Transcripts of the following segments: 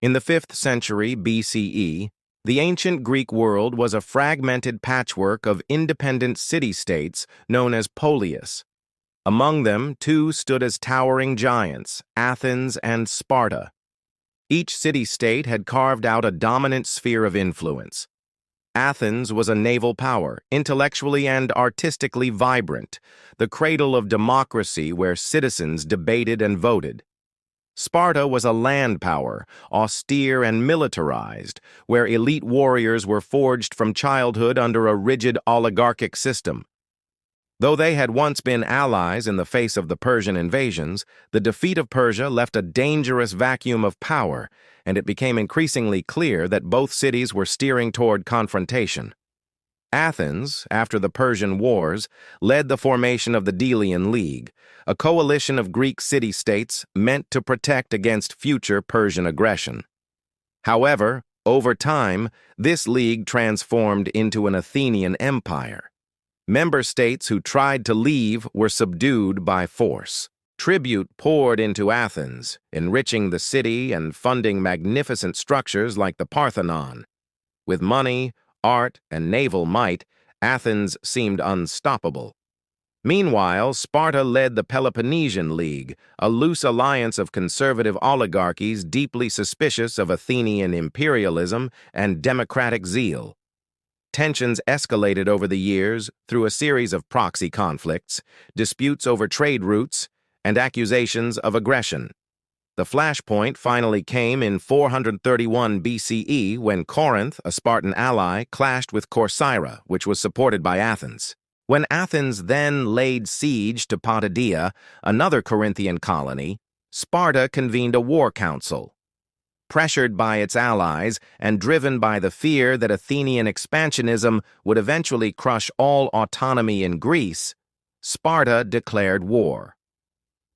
In the 5th century BCE, the ancient Greek world was a fragmented patchwork of independent city-states known as polis. Among them, two stood as towering giants, Athens and Sparta. Each city-state had carved out a dominant sphere of influence. Athens was a naval power, intellectually and artistically vibrant, the cradle of democracy where citizens debated and voted. Sparta was a land power, austere and militarized, where elite warriors were forged from childhood under a rigid oligarchic system. Though they had once been allies in the face of the Persian invasions, the defeat of Persia left a dangerous vacuum of power, and it became increasingly clear that both cities were steering toward confrontation. Athens, after the Persian Wars, led the formation of the Delian League, a coalition of Greek city-states meant to protect against future Persian aggression. However, over time, this league transformed into an Athenian empire. Member states who tried to leave were subdued by force. Tribute poured into Athens, enriching the city and funding magnificent structures like the Parthenon. With money, art, and naval might, Athens seemed unstoppable. Meanwhile, Sparta led the Peloponnesian League, a loose alliance of conservative oligarchies deeply suspicious of Athenian imperialism and democratic zeal. Tensions escalated over the years through a series of proxy conflicts, disputes over trade routes, and accusations of aggression. The flashpoint finally came in 431 BCE when Corinth, a Spartan ally, clashed with Corcyra, which was supported by Athens. When Athens then laid siege to Potidæa, another Corinthian colony, Sparta convened a war council. Pressured by its allies and driven by the fear that Athenian expansionism would eventually crush all autonomy in Greece, Sparta declared war.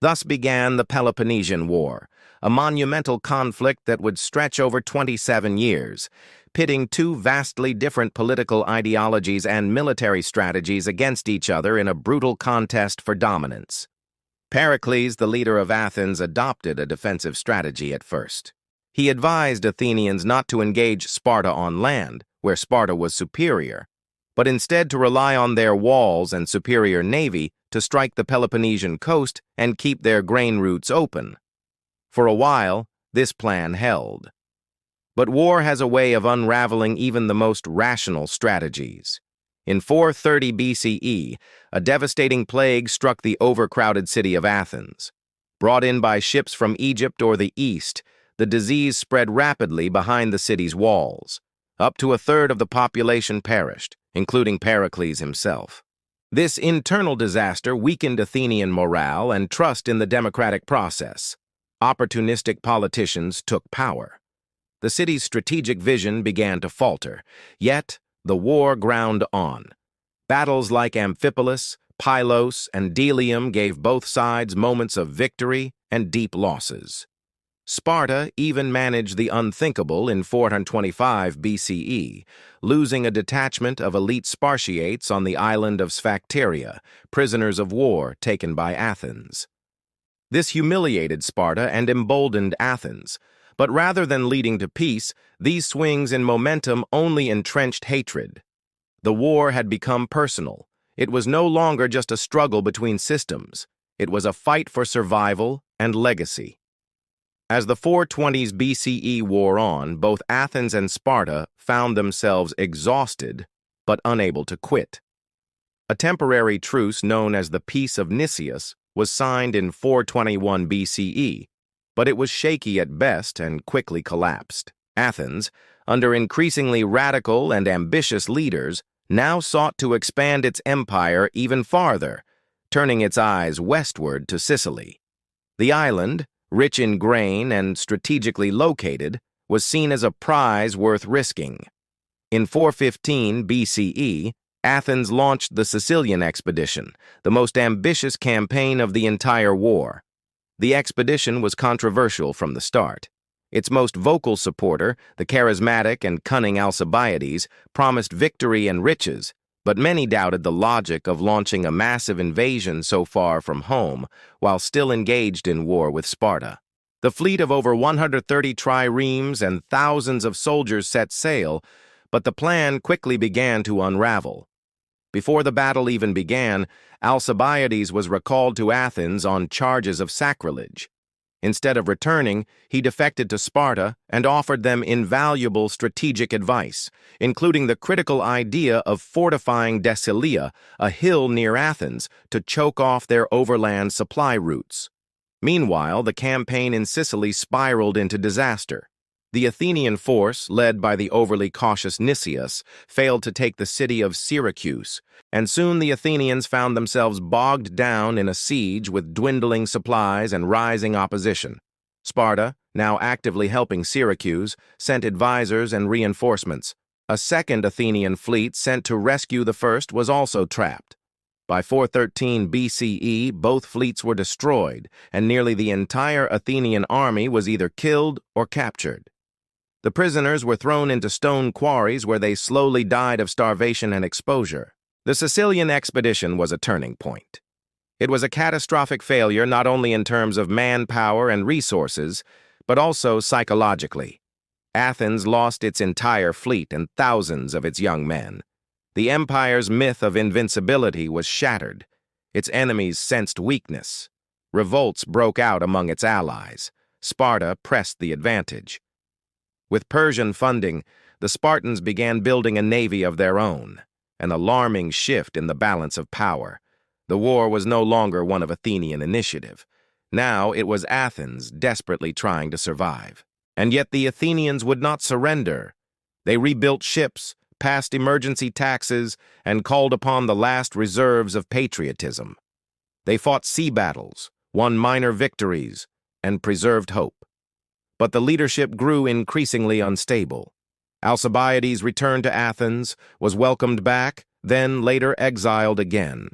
Thus began the Peloponnesian War, a monumental conflict that would stretch over 27 years, pitting two vastly different political ideologies and military strategies against each other in a brutal contest for dominance. Pericles, the leader of Athens, adopted a defensive strategy at first. He advised Athenians not to engage Sparta on land, where Sparta was superior, but instead to rely on their walls and superior navy to strike the Peloponnesian coast and keep their grain routes open. For a while, this plan held. But war has a way of unraveling even the most rational strategies. In 430 BCE, a devastating plague struck the overcrowded city of Athens. Brought in by ships from Egypt or the East, the disease spread rapidly behind the city's walls. Up to a third of the population perished, including Pericles himself. This internal disaster weakened Athenian morale and trust in the democratic process. Opportunistic politicians took power. The city's strategic vision began to falter, yet the war ground on. Battles like Amphipolis, Pylos, and Delium gave both sides moments of victory and deep losses. Sparta even managed the unthinkable in 425 BCE, losing a detachment of elite Spartiates on the island of Sphacteria, prisoners of war taken by Athens. This humiliated Sparta and emboldened Athens, but rather than leading to peace, these swings in momentum only entrenched hatred. The war had become personal. It was no longer just a struggle between systems. It was a fight for survival and legacy. As the 420s BCE wore on, both Athens and Sparta found themselves exhausted but unable to quit. A temporary truce known as the Peace of Nicias was signed in 421 BCE, but it was shaky at best and quickly collapsed. Athens, under increasingly radical and ambitious leaders, now sought to expand its empire even farther, turning its eyes westward to Sicily. The island, rich in grain and strategically located, was seen as a prize worth risking. In 415 BCE, Athens launched the Sicilian Expedition, the most ambitious campaign of the entire war. The expedition was controversial from the start. Its most vocal supporter, the charismatic and cunning Alcibiades, promised victory and riches, but many doubted the logic of launching a massive invasion so far from home while still engaged in war with Sparta. The fleet of over 130 triremes and thousands of soldiers set sail, but the plan quickly began to unravel. Before the battle even began, Alcibiades was recalled to Athens on charges of sacrilege. Instead of returning, he defected to Sparta and offered them invaluable strategic advice, including the critical idea of fortifying Decilia, a hill near Athens, to choke off their overland supply routes. Meanwhile, the campaign in Sicily spiraled into disaster. The Athenian force, led by the overly cautious Nicias, failed to take the city of Syracuse, and soon the Athenians found themselves bogged down in a siege with dwindling supplies and rising opposition. Sparta, now actively helping Syracuse, sent advisors and reinforcements. A second Athenian fleet sent to rescue the first was also trapped. By 413 BCE, both fleets were destroyed, and nearly the entire Athenian army was either killed or captured. The prisoners were thrown into stone quarries where they slowly died of starvation and exposure. The Sicilian Expedition was a turning point. It was a catastrophic failure not only in terms of manpower and resources, but also psychologically. Athens lost its entire fleet and thousands of its young men. The empire's myth of invincibility was shattered. Its enemies sensed weakness. Revolts broke out among its allies. Sparta pressed the advantage. With Persian funding, the Spartans began building a navy of their own, an alarming shift in the balance of power. The war was no longer one of Athenian initiative. Now it was Athens desperately trying to survive. And yet the Athenians would not surrender. They rebuilt ships, passed emergency taxes, and called upon the last reserves of patriotism. They fought sea battles, won minor victories, and preserved hope. But the leadership grew increasingly unstable. Alcibiades returned to Athens, was welcomed back, then later exiled again.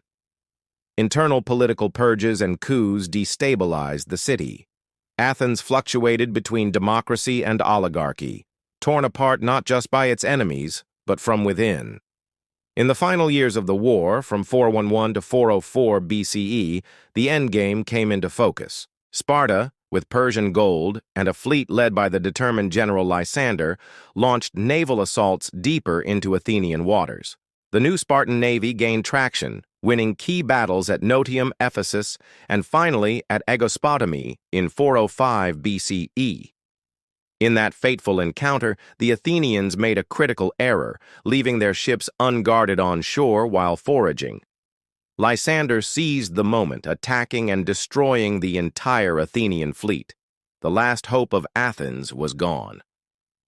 Internal political purges and coups destabilized the city. Athens fluctuated between democracy and oligarchy, torn apart not just by its enemies, but from within. In the final years of the war, from 411 to 404 BCE, the endgame came into focus. Sparta, with Persian gold and a fleet led by the determined general Lysander, launched naval assaults deeper into Athenian waters. The new Spartan navy gained traction, winning key battles at Notium, Ephesus, and finally at Aegospotami in 405 BCE. In that fateful encounter, the Athenians made a critical error, leaving their ships unguarded on shore while foraging. Lysander seized the moment, attacking and destroying the entire Athenian fleet. The last hope of Athens was gone.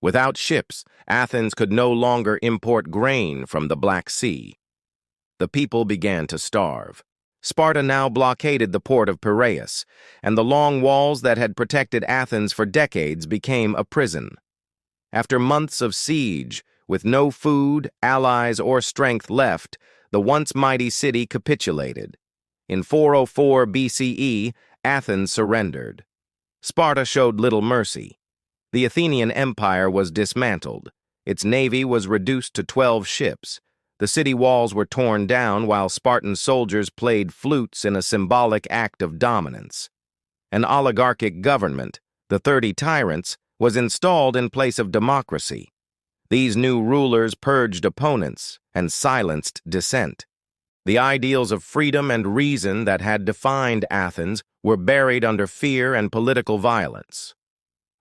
Without ships, Athens could no longer import grain from the Black Sea. The people began to starve. Sparta now blockaded the port of Piraeus, and the long walls that had protected Athens for decades became a prison. After months of siege, with no food, allies, or strength left, the once mighty city capitulated. In 404 BCE, Athens surrendered. Sparta showed little mercy. The Athenian Empire was dismantled. Its navy was reduced to 12 ships. The city walls were torn down while Spartan soldiers played flutes in a symbolic act of dominance. An oligarchic government, the 30 tyrants, was installed in place of democracy. These new rulers purged opponents and silenced dissent. The ideals of freedom and reason that had defined Athens were buried under fear and political violence.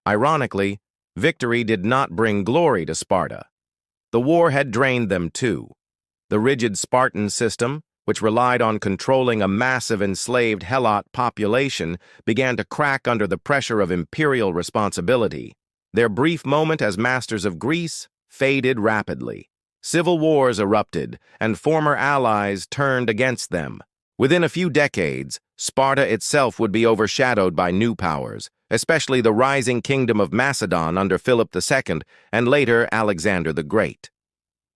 Ironically, victory did not bring glory to Sparta. The war had drained them too. The rigid Spartan system, which relied on controlling a massive enslaved Helot population, began to crack under the pressure of imperial responsibility. Their brief moment as masters of Greece faded rapidly. Civil wars erupted, and former allies turned against them. Within a few decades, Sparta itself would be overshadowed by new powers, especially the rising kingdom of Macedon under Philip II and later Alexander the Great.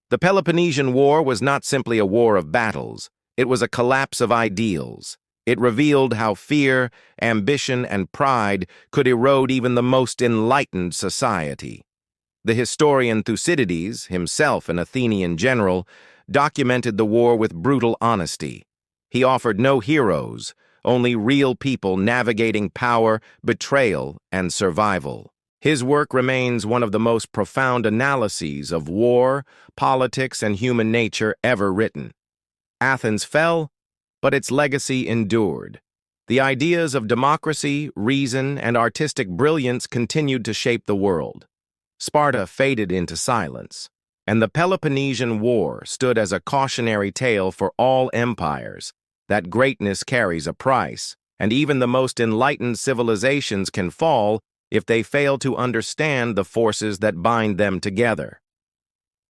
The Peloponnesian War was not simply a war of battles. It was a collapse of ideals. It revealed how fear, ambition, and pride could erode even the most enlightened society. The historian Thucydides, himself an Athenian general, documented the war with brutal honesty. He offered no heroes, only real people navigating power, betrayal, and survival. His work remains one of the most profound analyses of war, politics, and human nature ever written. Athens fell, but its legacy endured. The ideas of democracy, reason, and artistic brilliance continued to shape the world. Sparta faded into silence, and the Peloponnesian War stood as a cautionary tale for all empires that greatness carries a price, and even the most enlightened civilizations can fall if they fail to understand the forces that bind them together.